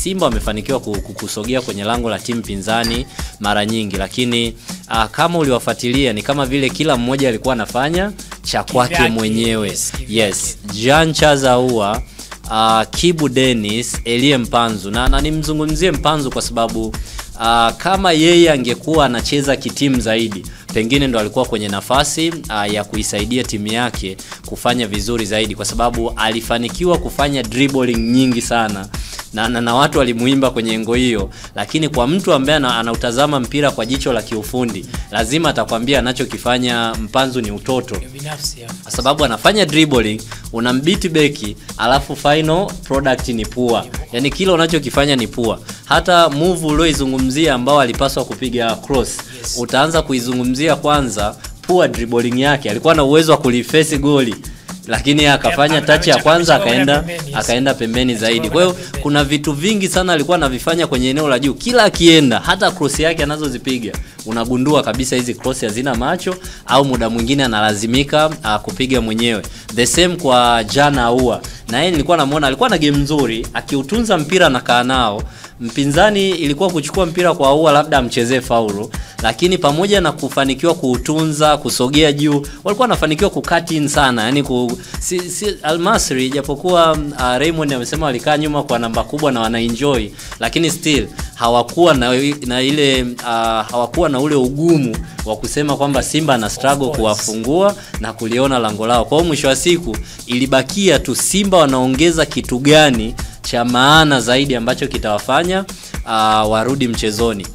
Simba wamefanikiwa kusogea kwenye lango la timu pinzani mara nyingi, lakini kama uliwafuatilia ni kama vile kila mmoja alikuwa anafanya cha kwake mwenyewe. Yes, Jean Charles Ahoua, Kibu Dennis, Elie Mpanzu, na nimzungumzie Mpanzu kwa sababu kama yeye angekuwa anacheza kitimu zaidi, pengine ndo alikuwa kwenye nafasi ya kuisaidia timu yake kufanya vizuri zaidi, kwa sababu alifanikiwa kufanya dribbling nyingi sana na watu walimuimba kwenye engo hiyo. Lakini kwa mtu ambaye anautazama mpira kwa jicho la kiufundi, lazima atakwambia anachokifanya Mpanzu ni utoto, kwa sababu anafanya dribbling, unambiti beki, alafu final product ni poor. Yani kile unachokifanya ni poor. Hata move ulioizungumzia ambao alipaswa kupiga cross, utaanza kuizungumzia kwanza poor dribbling yake. Alikuwa na uwezo wa kuliface goli, lakini akafanya touch ya kwanza akaenda pembeni zaidi. Kwa hiyo kuna vitu vingi sana alikuwa anavifanya kwenye eneo la juu. Kila akienda, hata cross yake anazozipiga, unagundua kabisa hizi cross hazina macho, au muda mwingine analazimika kupiga mwenyewe. The same kwa Jean Ahoua. Na yeye nilikuwa namuona alikuwa na game nzuri, akiutunza mpira na kaa nao. Mpinzani ilikuwa kuchukua mpira kwa Ahoua labda amchezee faulu, lakini pamoja na kufanikiwa kuutunza, kusogea juu, walikuwa wanafanikiwa kucut in sana. Yani Al Masry, japokuwa Raymond amesema walikaa nyuma kwa namba kubwa na wana enjoy, lakini still hawakuwa na ile hawakuwa na ule ugumu wa kusema kwamba Simba na struggle kuwafungua na kuliona lango lao. Kwa hiyo mwisho wa siku ilibakia tu Simba wanaongeza kitu gani cha maana zaidi ambacho kitawafanya warudi mchezoni.